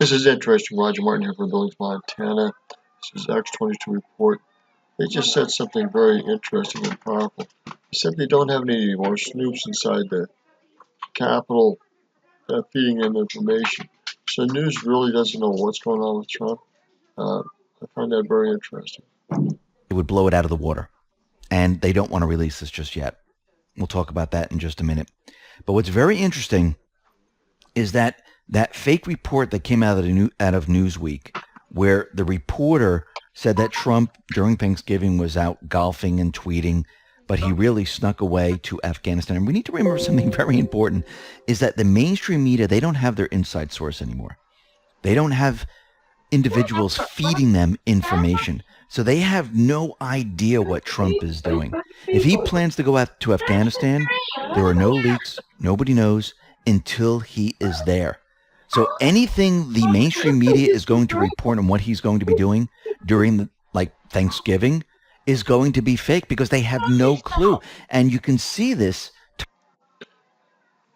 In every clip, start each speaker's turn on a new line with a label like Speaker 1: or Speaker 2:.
Speaker 1: This is interesting. Roger Martin here from Billings, Montana. This is X-22 report. They just said something very interesting and powerful. They said they don't have any more snoops inside the Capitol feeding them information. So the news really doesn't know what's going on with Trump. I find that very interesting.
Speaker 2: It would blow it out of the water. And they don't want to release this just yet. We'll talk about that in just a minute. But what's very interesting is that fake report that came out of Newsweek, where the reporter said that Trump during Thanksgiving was out golfing and tweeting, but he really snuck away to Afghanistan. And we need to remember something very important, is that the mainstream media, they don't have their inside source anymore. They don't have individuals feeding them information. So they have no idea what Trump is doing. If he plans to go out to Afghanistan, there are no leaks. Nobody knows until he is there. So anything the mainstream media is going to report on what he's going to be doing during Thanksgiving is going to be fake because they have no clue. And you can see this.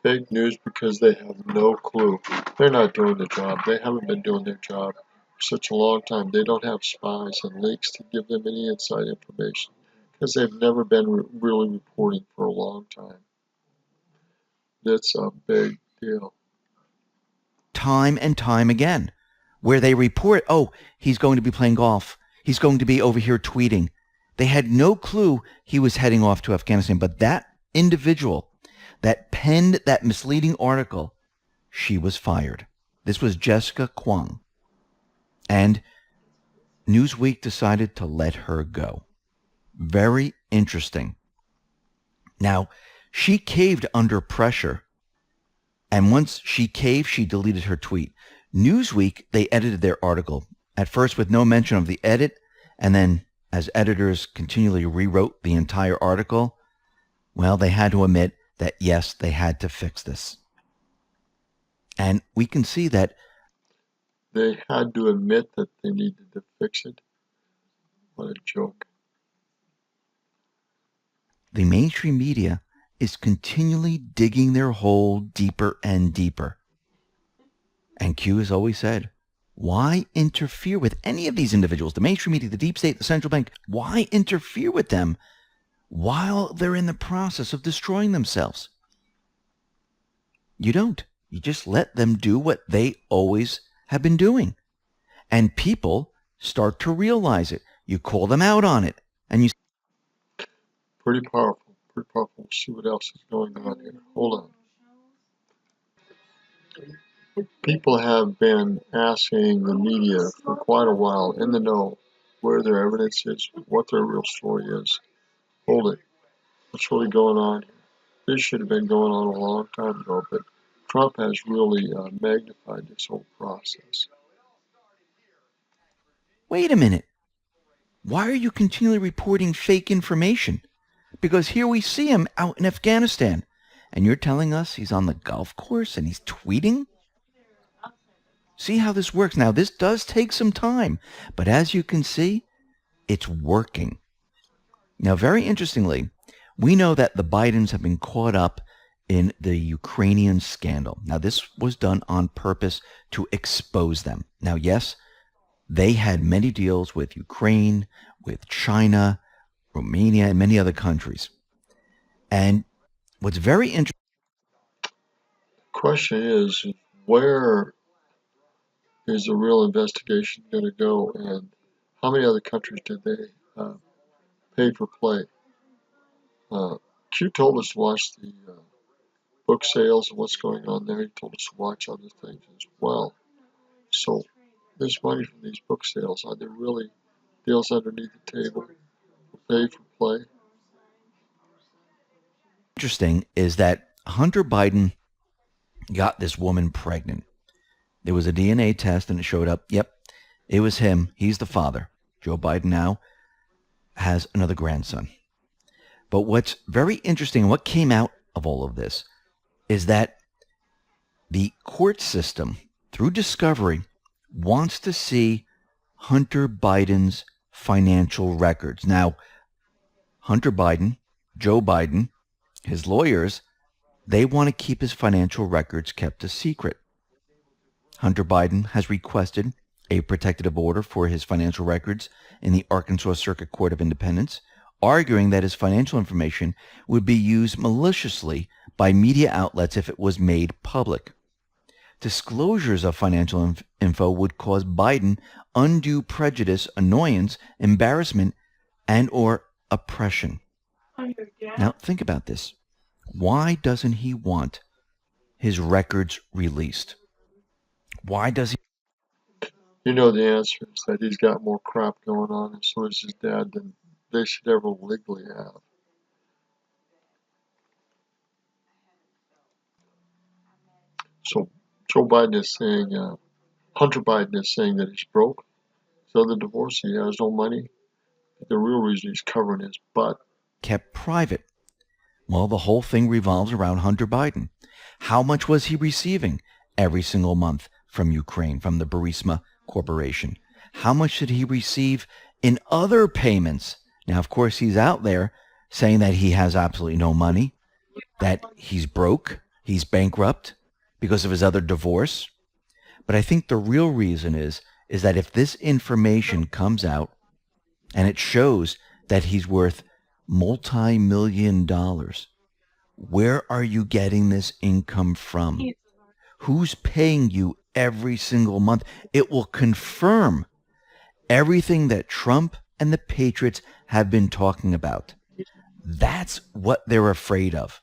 Speaker 1: Fake news because they have no clue. They're not doing the job. They haven't been doing their job for such a long time. They don't have spies and leaks to give them any inside information because they've never been really reporting for a long time. That's a big deal.
Speaker 2: Time and time again, where they report, oh, he's going to be playing golf. He's going to be over here tweeting. They had no clue he was heading off to Afghanistan. But that individual that penned that misleading article, she was fired. This was Jessica Kwong. And Newsweek decided to let her go. Very interesting. Now, she caved under pressure. And once she caved, she deleted her tweet. Newsweek, they edited their article, at first with no mention of the edit, and then as editors continually rewrote the entire article, well, they had to admit that, yes, they had to fix this. And we can see that
Speaker 1: they had to admit that they needed to fix it. What a joke.
Speaker 2: The mainstream media is continually digging their hole deeper and deeper. And Q has always said, why interfere with any of these individuals, the mainstream media, the deep state, the central bank? Why interfere with them while they're in the process of destroying themselves? You don't. You just let them do what they always have been doing. And people start to realize it. You call them out on it. And you...
Speaker 1: Pretty powerful. Pretty powerful. We'll see what else is going on here. Hold on. People have been asking the media for quite a while in the know where their evidence is, what their real story is. Hold it. What's really going on here? This should have been going on a long time ago, but Trump has really magnified this whole process.
Speaker 2: Wait a minute. Why are you continually reporting fake information? Because here we see him out in Afghanistan, and you're telling us he's on the golf course and he's tweeting? See how this works. Now, this does take some time, but as you can see, it's working. Now, very interestingly, we know that the Bidens have been caught up in the Ukrainian scandal. Now, this was done on purpose to expose them. Now, yes, they had many deals with Ukraine, with China, Romania, and many other countries. And what's very interesting...
Speaker 1: The question is, where is the real investigation going to go, and how many other countries did they pay for play? Q told us to watch the book sales and what's going on there. He told us to watch other things as well. So this money from these book sales, are there really deals underneath the table for pay for play?
Speaker 2: Interesting is that Hunter Biden got this woman pregnant. There was a DNA test and it showed up, yep, it was him. He's the father. Joe Biden now has another grandson. But what's very interesting, what came out of all of this, is that the court system, through discovery, wants to see Hunter Biden's financial records. Now, Hunter Biden, Joe Biden, his lawyers, they want to keep his financial records kept a secret. Hunter Biden has requested a protective order for his financial records in the Arkansas Circuit Court of Independence, arguing that his financial information would be used maliciously by media outlets if it was made public. Disclosures of financial info would cause Biden undue prejudice, annoyance, embarrassment, and or oppression. Now think about this. Why doesn't he want his records released? Why does he?
Speaker 1: You know the answer is that he's got more crap going on, and so is his dad, than they should ever legally have. So Joe Biden is saying, Hunter Biden is saying that he's broke. So the divorce, he has no money. The real reason he's covering his butt.
Speaker 2: Kept private. Well, the whole thing revolves around Hunter Biden. How much was he receiving every single month from Ukraine, from the Burisma Corporation? How much did he receive in other payments? Now, of course, he's out there saying that he has absolutely no money, that he's broke, he's bankrupt because of his other divorce. But I think the real reason is that if this information comes out and it shows that he's worth multi-million dollars, where are you getting this income from? Who's paying you every single month? It will confirm everything that Trump and the Patriots have been talking about. That's what they're afraid of.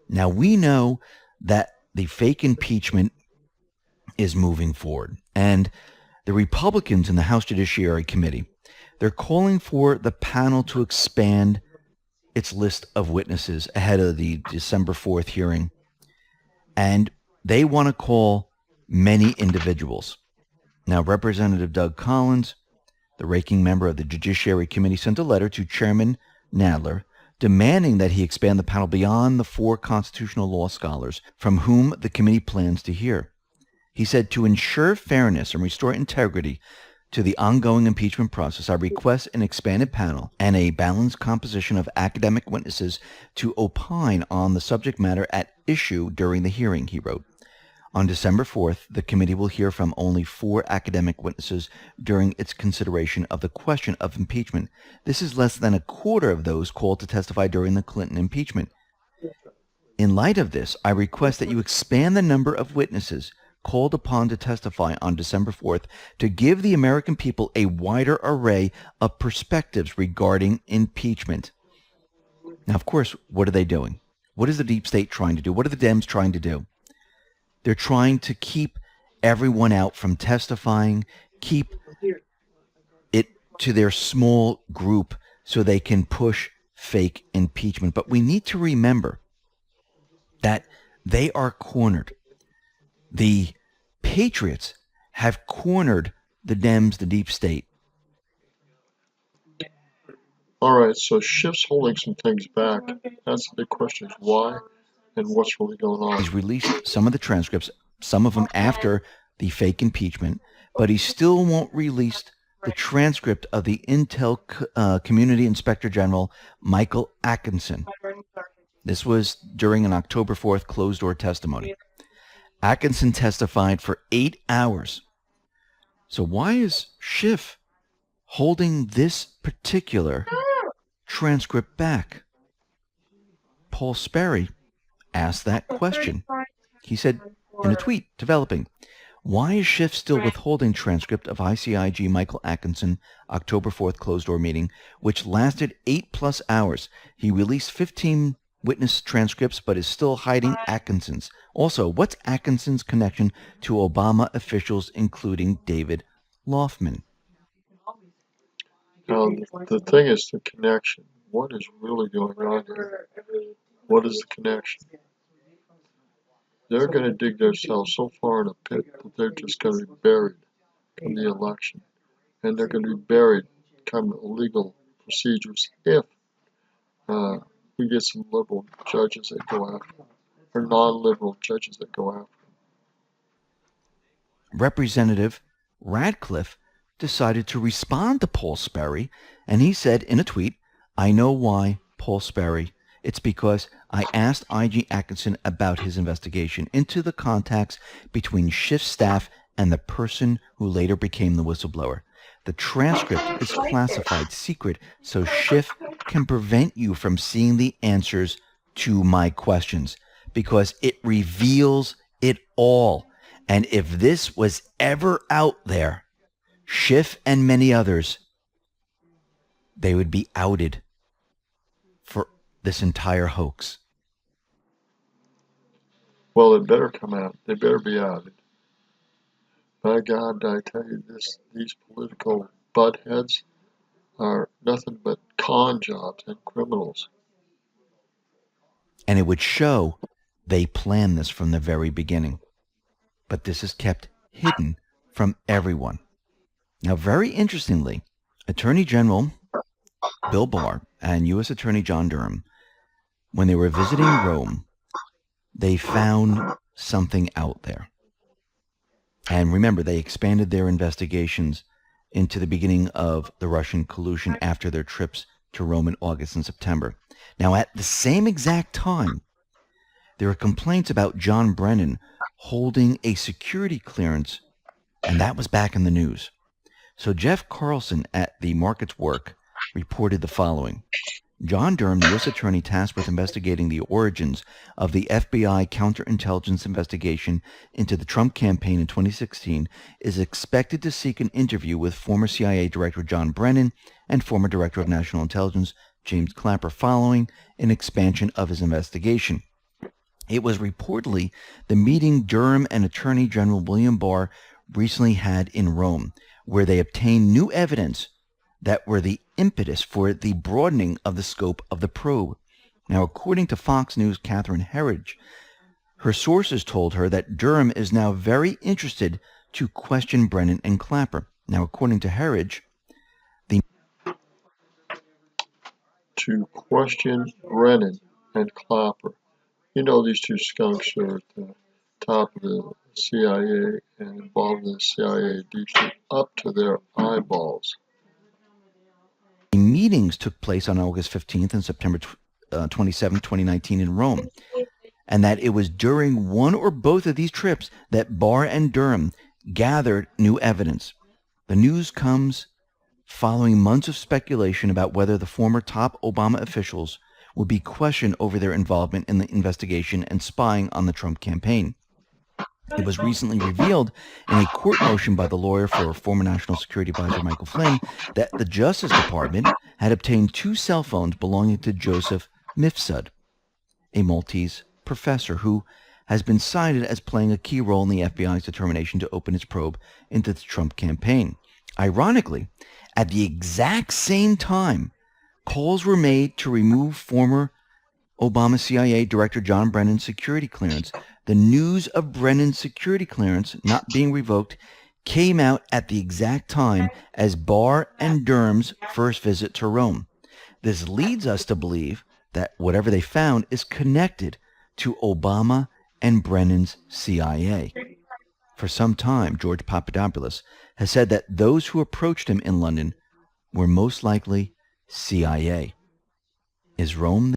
Speaker 2: Now, we know that the fake impeachment is moving forward, and the Republicans in the House Judiciary Committee, they're calling for the panel to expand its list of witnesses ahead of the December 4th hearing. And they want to call many individuals. Now, Representative Doug Collins, the ranking member of the Judiciary Committee, sent a letter to Chairman Nadler demanding that he expand the panel beyond the 4 constitutional law scholars from whom the committee plans to hear. He said, to ensure fairness and restore integrity to the ongoing impeachment process, I request an expanded panel and a balanced composition of academic witnesses to opine on the subject matter at issue during the hearing, he wrote. On December 4th, the committee will hear from only 4 academic witnesses during its consideration of the question of impeachment. This is less than a quarter of those called to testify during the Clinton impeachment. In light of this, I request that you expand the number of witnesses called upon to testify on December 4th to give the American people a wider array of perspectives regarding impeachment. Now, of course, what are they doing? What is the deep state trying to do? What are the Dems trying to do? They're trying to keep everyone out from testifying, keep it to their small group so they can push fake impeachment. But we need to remember that they are cornered. The Patriots have cornered the Dems, the deep state.
Speaker 1: All right, so Schiff's holding some things back. That's the big question: is why and what's really going on?
Speaker 2: He's released some of the transcripts, some of them after the fake impeachment, but he still won't release the transcript of the Intel Community Inspector General Michael Atkinson. This was during an October 4th closed-door testimony. Atkinson testified for 8 hours. So why is Schiff holding this particular transcript back? Paul Sperry asked that question. He said in a tweet developing, why is Schiff still withholding transcript of ICIG Michael Atkinson October 4th closed-door meeting, which lasted 8+ hours? He released 15 witness transcripts, but is still hiding Atkinson's. Also, what's Atkinson's connection to Obama officials, including David Loffman?
Speaker 1: Now, the thing is the connection. What is really going on here? What is the connection? They're going to dig themselves so far in a pit that they're just going to be buried in the election. And they're going to be buried come legal procedures if we get some liberal judges that go after them, or non-liberal judges that go after them.
Speaker 2: Representative Radcliffe decided to respond to Paul Sperry, and he said in a tweet, I know why Paul Sperry It's because I asked IG Atkinson about his investigation into the contacts between Schiff's staff and the person who later became the whistleblower. The transcript is classified secret, so Schiff can prevent you from seeing the answers to my questions because it reveals it all. And if this was ever out there, Schiff and many others, they would be outed for this entire hoax.
Speaker 1: Well, it better come out. They better be outed. By God, I tell you this, these political buttheads are nothing but con jobs and criminals.
Speaker 2: And it would show they planned this from the very beginning. But this is kept hidden from everyone. Now, very interestingly, Attorney General Bill Barr and U.S. Attorney John Durham, when they were visiting Rome, they found something out there. And remember, they expanded their investigations into the beginning of the Russian collusion after their trips to Rome in August and September. Now, at the same exact time, there were complaints about John Brennan holding a security clearance, and that was back in the news. So Jeff Carlson at the Markets Work reported the following. John Durham, the U.S. attorney tasked with investigating the origins of the FBI counterintelligence investigation into the Trump campaign in 2016, is expected to seek an interview with former CIA Director John Brennan and former Director of National Intelligence James Clapper following an expansion of his investigation. It was reportedly the meeting Durham and Attorney General William Barr recently had in Rome, where they obtained new evidence that were the impetus for the broadening of the scope of the probe. Now, according to Fox News' Catherine Herridge, her sources told her that Durham is now very interested to question Brennan and Clapper. Now, according to Herridge,
Speaker 1: to question Brennan and Clapper. You know these two skunks are at the top of the CIA and involved in the CIA deep state up to their eyeballs.
Speaker 2: the meetings took place on August 15th and September 27th, 2019 in Rome, and that it was during one or both of these trips that Barr and Durham gathered new evidence. The news comes following months of speculation about whether the former top Obama officials would be questioned over their involvement in the investigation and spying on the Trump campaign. It was recently revealed in a court motion by the lawyer for former National Security Advisor Michael Flynn that the Justice Department had obtained 2 cell phones belonging to Joseph Mifsud, a Maltese professor who has been cited as playing a key role in the FBI's determination to open its probe into the Trump campaign. Ironically, at the exact same time, calls were made to remove former Obama CIA Director John Brennan's security clearance. The news of Brennan's security clearance not being revoked came out at the exact time as Barr and Durham's first visit to Rome. This leads us to believe that whatever they found is connected to Obama and Brennan's CIA. For some time, George Papadopoulos has said that those who approached him in London were most likely CIA. Is Rome?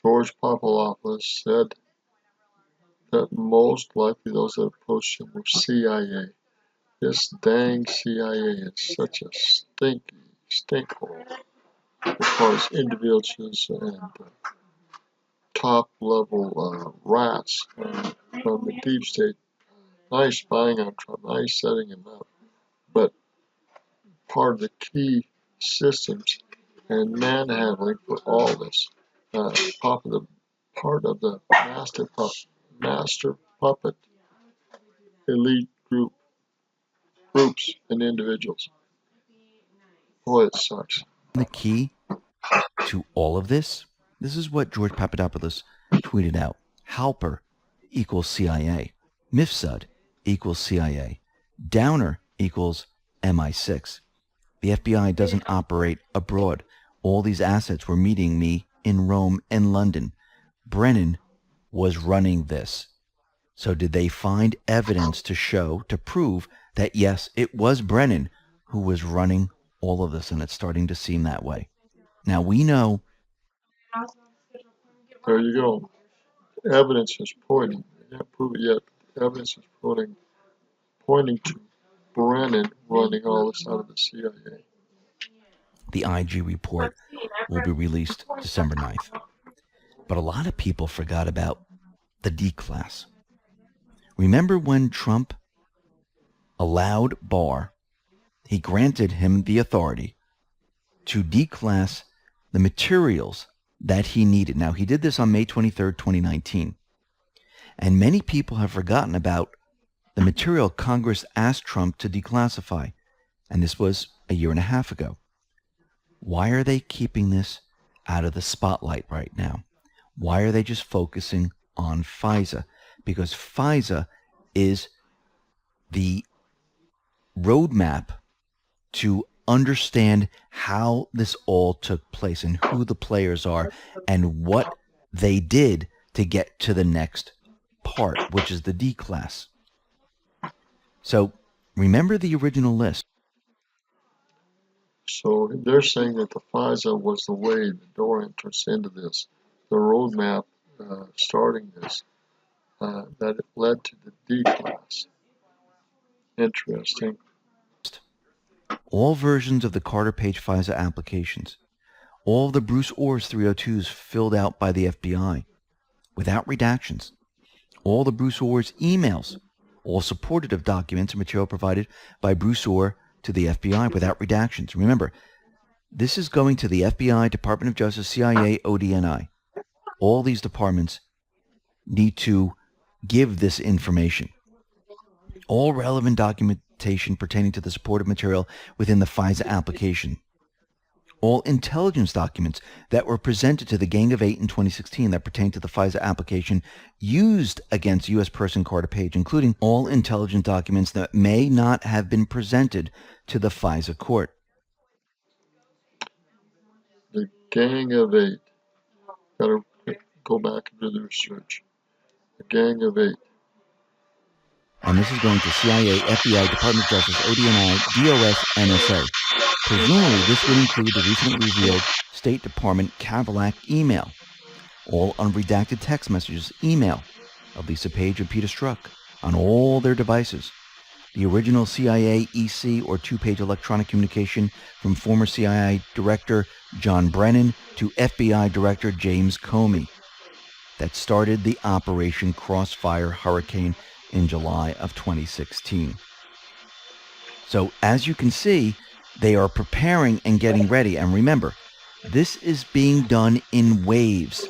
Speaker 1: George Papadopoulos said that most likely those that approached him were CIA. This dang CIA is such a stinkhole as far as individuals and top-level rats from the deep state. Nice spying on Trump, nice setting him up, but part of the key systems and manhandling for all this. Part of the master puppet elite groups and individuals. Boy, it sucks.
Speaker 2: The key to all of this? This is what George Papadopoulos tweeted out. Halper equals CIA. Mifsud equals CIA. Downer equals MI6. The FBI doesn't operate abroad. All these assets were meeting me in Rome and London. Brennan was running this. So did they find evidence to prove that yes, it was Brennan who was running all of this, and it's starting to seem that way. Now we know
Speaker 1: There you go. Evidence is pointing. They can't prove it yet. Evidence is pointing to Brennan running all this out of the CIA.
Speaker 2: The IG report will be released December 9th. But a lot of people forgot about the D class. Remember when Trump allowed Barr, he granted him the authority to declass the materials that he needed. Now, he did this on May 23rd, 2019. And many people have forgotten about the material Congress asked Trump to declassify. And this was a year and a half ago. Why are they keeping this out of the spotlight right now? Why are they just focusing on FISA? Because FISA is the roadmap to understand how this all took place and who the players are and what they did to get to the next part, which is the D class. So remember the original list.
Speaker 1: So they're saying that the FISA was the way, the door entrance into this, the roadmap starting this, that it led to the D class. Interesting.
Speaker 2: All versions of the Carter Page FISA applications, all the Bruce Orr's 302s filled out by the FBI without redactions, all the Bruce Orr's emails, all supportive documents and material provided by Bruce Orr to the FBI without redactions. Remember, this is going to the FBI, Department of Justice, CIA, ODNI. All these departments need to give this information. All relevant documentation pertaining to the supportive material within the FISA application. All intelligence documents that were presented to the Gang of Eight in 2016 that pertain to the FISA application used against U.S. person Carter Page, including all intelligence documents that may not have been presented to the FISA court.
Speaker 1: The Gang of Eight. Gotta go back and do the research. The Gang of Eight.
Speaker 2: And this is going to CIA, FBI, Department of Justice, ODNI, DOS, NSA. Presumably, this would include the recently revealed State Department Cadillac email, all unredacted text messages, email of Lisa Page and Peter Strzok on all their devices, the original CIA EC or two-page electronic communication from former CIA Director John Brennan to FBI Director James Comey that started the Operation Crossfire Hurricane in July of 2016. So as you can see, they are preparing and getting ready. And remember, this is being done in waves.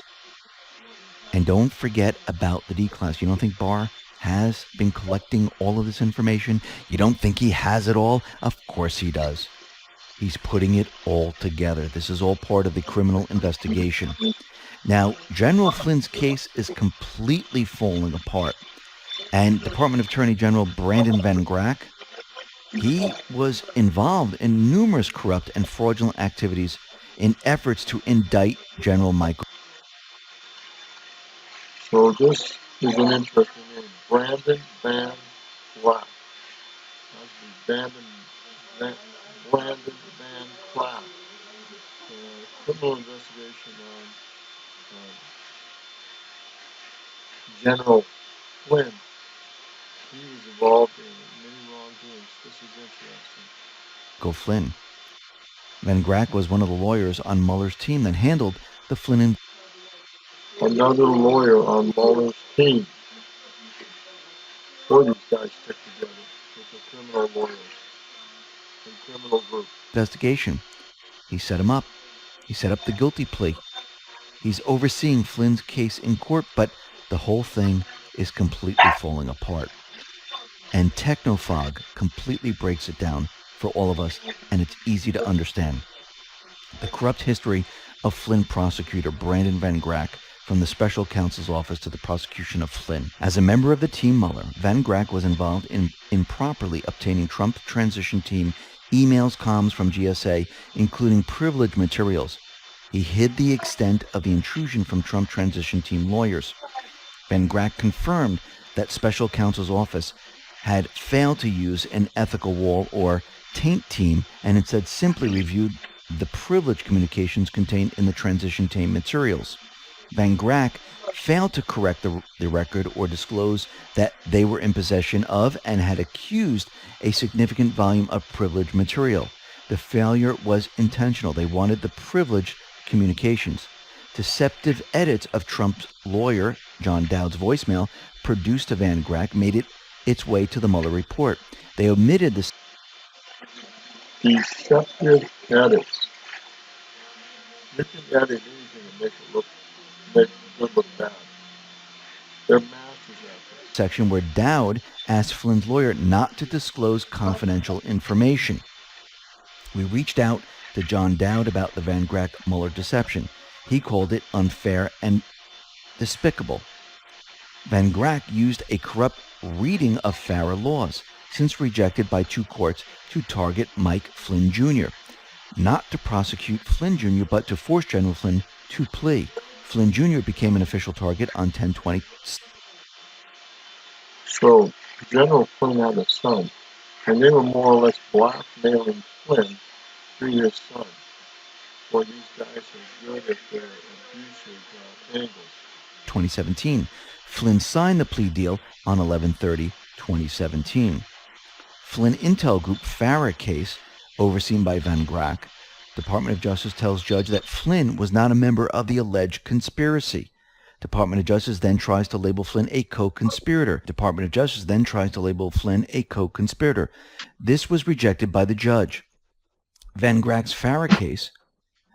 Speaker 2: And don't forget about the D class. You don't think Barr has been collecting all of this information? You don't think he has it all? Of course he does. He's putting it all together. This is all part of the criminal investigation. Now, General Flynn's case is completely falling apart. And Department Attorney General Brandon Van Grack, he was involved in numerous corrupt and fraudulent activities in efforts to indict General Michael.
Speaker 1: So this is an interesting name. Brandon Van Grack. Brandon Van Grack. Criminal investigation on General Flynn. He was involved in many wrongdoings. This is interesting.
Speaker 2: Flynn. Van Grack was one of the lawyers on Mueller's team that handled the Flynn.
Speaker 1: Another lawyer on Mueller's team. Boy, these guys stick together with the criminal lawyers and criminal group.
Speaker 2: Investigation. He set him up. He set up the guilty plea. He's overseeing Flynn's case in court, but the whole thing is completely falling apart. And Technofog completely breaks it down for all of us, and it's easy to understand. The corrupt history of Flynn prosecutor Brandon Van Grack from the special counsel's office to the prosecution of Flynn. As a member of the Team Mueller, Van Grack was involved in improperly obtaining Trump transition team emails, comms from GSA, including privileged materials. He hid the extent of the intrusion from Trump transition team lawyers. Van Grack confirmed that special counsel's office had failed to use an ethical wall or taint team and instead simply reviewed the privileged communications contained in the transition tape materials. Van Grack failed to correct the record or disclose that they were in possession of and had accused a significant volume of privileged material. The failure was intentional. They wanted the privileged communications. Deceptive edits of Trump's lawyer, John Dowd's voicemail, produced to Van Grack, made its way to the Mueller report. They omitted the
Speaker 1: Deceptive edits. You can edit anything and make it good look bad. They're masters at this.
Speaker 2: section where Dowd asked Flynn's lawyer not to disclose confidential information. We reached out to John Dowd about the Van Grack Mueller deception. He called it unfair and despicable. Van Grack used a corrupt reading of FARA laws, since rejected by 2 courts, to target Mike Flynn Jr., not to prosecute Flynn Jr., but to force General Flynn to plea. Flynn Jr. became an official target on 10/20.
Speaker 1: So General Flynn had a son, and they were more or less blackmailing Flynn through his son. Well, these guys are good at their abusive angles.
Speaker 2: 2017. Flynn signed the plea deal on 11/30/2017. Flynn Intel Group FARA case, overseen by Van Grack. Department of Justice tells judge that Flynn was not a member of the alleged conspiracy. Department of Justice then tries to label Flynn a co-conspirator. Department of Justice then tries to label Flynn a co-conspirator. This was rejected by the judge. Van Grack's FARA case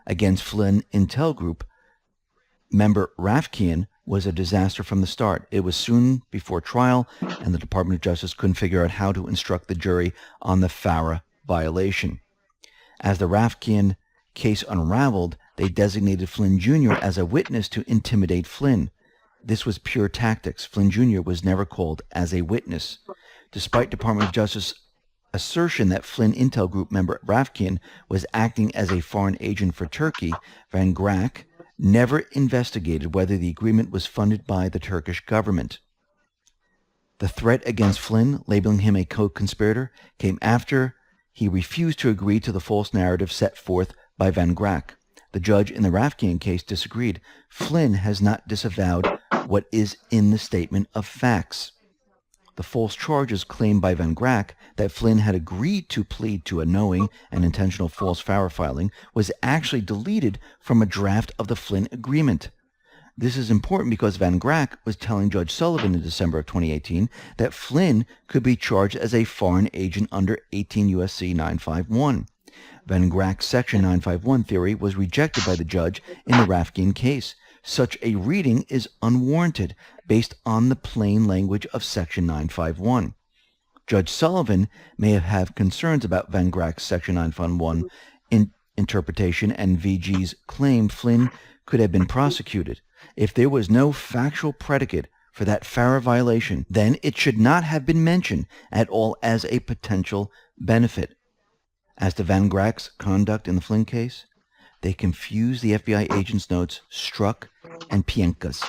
Speaker 2: against Flynn Intel Group member Rafkian was a disaster from the start. It was soon before trial, and the Department of Justice couldn't figure out how to instruct the jury on the FARA violation. As the Rafkian case unraveled, they designated Flynn Jr. as a witness to intimidate Flynn. This was pure tactics. Flynn Jr. was never called as a witness. Despite Department of Justice assertion that Flynn Intel Group member Rafkian was acting as a foreign agent for Turkey, Van Grack never investigated whether the agreement was funded by the Turkish government. The threat against Flynn, labeling him a co-conspirator, came after he refused to agree to the false narrative set forth by Van Grack. The judge in the Rafkian case disagreed. Flynn has not disavowed what is in the statement of facts. The false charges claimed by Van Grack that Flynn had agreed to plead to a knowing and intentional false FARA filing was actually deleted from a draft of the Flynn agreement. This is important because Van Grack was telling Judge Sullivan in December of 2018 that Flynn could be charged as a foreign agent under 18 U.S.C. 951. Van Grack's Section 951 theory was rejected by the judge in the Rafkian case. Such a reading is unwarranted based on the plain language of Section 951. Judge Sullivan may have concerns about Van Grack's Section 951 interpretation and VG's claim Flynn could have been prosecuted. If there was no factual predicate for that FARA violation, then it should not have been mentioned at all as a potential benefit. As to Van Grack's conduct in the Flynn case, they confused the FBI agent's notes Struck and Pienka's.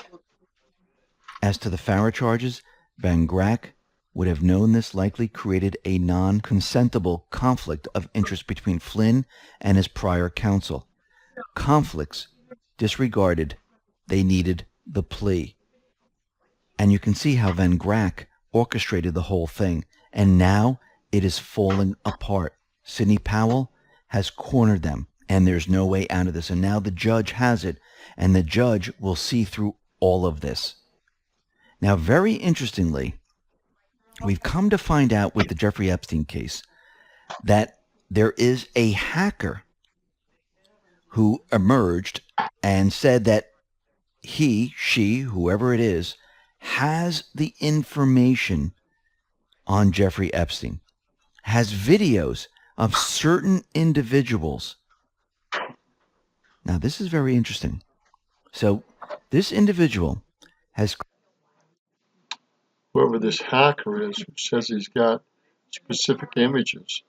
Speaker 2: As to the FARA charges, Van Grack would have known this likely created a non-consentable conflict of interest between Flynn and his prior counsel. Conflicts disregarded, they needed the plea. And you can see how Van Grack orchestrated the whole thing, and now it is falling apart. Sidney Powell has cornered them, and there's no way out of this. And now the judge has it, and the judge will see through all of this. Now, very interestingly, we've come to find out with the Jeffrey Epstein case that there is a hacker who emerged and said that he, she, whoever it is, has the information on Jeffrey Epstein, has videos of certain individuals. Now, this is very interesting. So, this individual has...
Speaker 1: Whoever this hacker is who says he's got specific images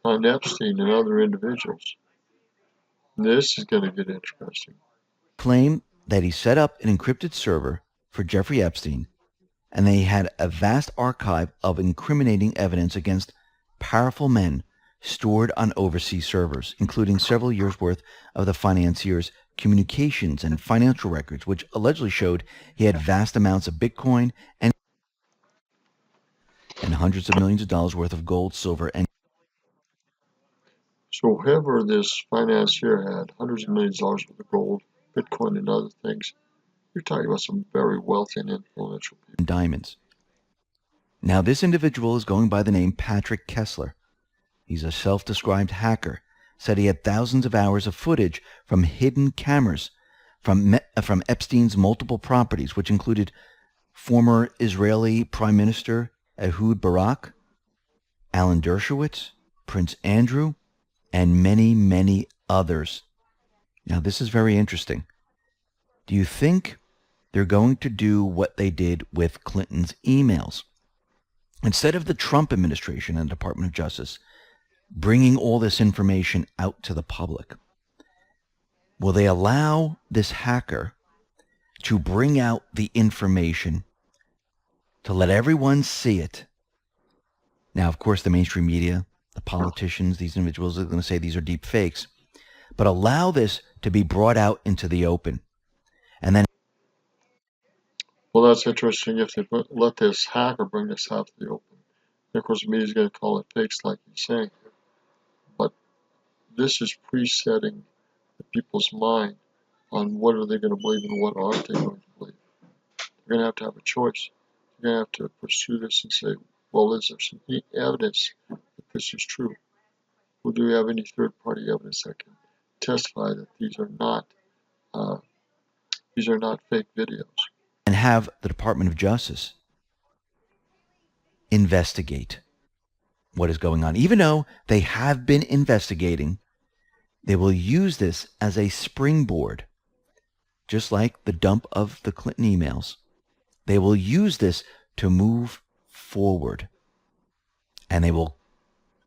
Speaker 1: on Epstein and other individuals. This is going to get interesting.
Speaker 2: Claim that he set up an encrypted server for Jeffrey Epstein, and they had a vast archive of incriminating evidence against powerful men stored on overseas servers, including several years' worth of the financier's communications and financial records, which allegedly showed he had vast amounts of Bitcoin and hundreds of millions of dollars worth of gold, silver, and
Speaker 1: So whoever this financier had hundreds of millions of dollars worth of gold, Bitcoin, and other things, you're talking about some very wealthy and influential people.
Speaker 2: diamonds. Now, this individual is going by the name Patrick Kessler. He's a self-described hacker. Said he had thousands of hours of footage from hidden cameras from Epstein's multiple properties, which included former Israeli Prime Minister Ehud Barak, Alan Dershowitz, Prince Andrew, and many, many others. Now, this is very interesting. Do you think they're going to do what they did with Clinton's emails? Instead of the Trump administration and Department of Justice bringing all this information out to the public, will they allow this hacker to bring out the information to let everyone see it? Now, of course, the mainstream media, the politicians, these individuals are going to say these are deep fakes, but allow this to be brought out into the open. And then,
Speaker 1: Well, that's interesting if they let this hacker bring this out to the open. And of course, the media's going to call it fakes, like he's saying. But this is presetting the people's mind on what are they going to believe and what aren't they going to believe. They're going to have a choice. You're going to have to pursue this and say, well, is there some evidence that this is true? Well, do we have any third-party evidence that can testify that these are not fake videos?
Speaker 2: and have the Department of Justice investigate what is going on. Even though they have been investigating, they will use this as a springboard, just like the dump of the Clinton emails. They will use this to move forward, and they will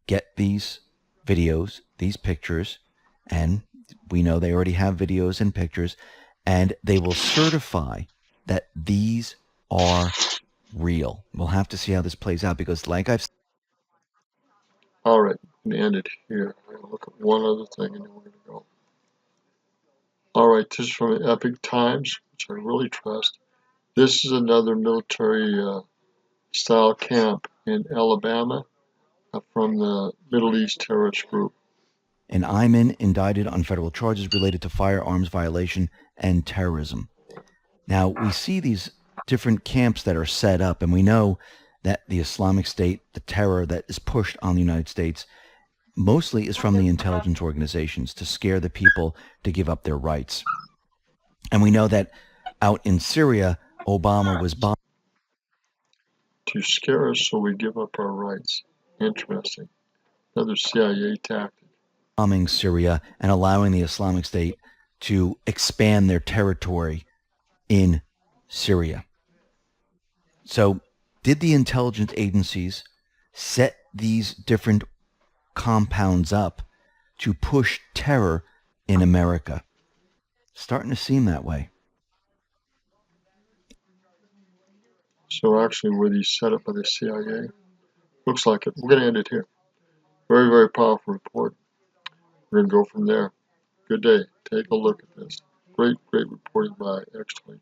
Speaker 2: get these videos, these pictures, and we know they already have videos and pictures, and they will certify that these are real. We'll have to see how this plays out because, like I've said,
Speaker 1: All right, I'm going to end it here. I'm going to look at one other thing and then we're going to go. All right, this is from the Epic Times, which I really trust. This is another military style camp in Alabama from the Middle East terrorist group.
Speaker 2: an Ayman indicted on federal charges related to firearms violation and terrorism. Now, we see these different camps that are set up, and we know that the Islamic State, the terror that is pushed on the United States, mostly is from the intelligence organizations to scare the people to give up their rights. And we know that out in Syria, Obama was
Speaker 1: To scare us so we give up our rights. Interesting. Another CIA tactic.
Speaker 2: bombing Syria and allowing the Islamic State to expand their territory in Syria. So, did the intelligence agencies set these different compounds up to push terror in America? Starting to seem that way.
Speaker 1: So actually, were these set up by the CIA? Looks like it. We're going to end it here. Very, very powerful report. We're going to go from there. Good day. Take a look at this. Great, great reporting by X22.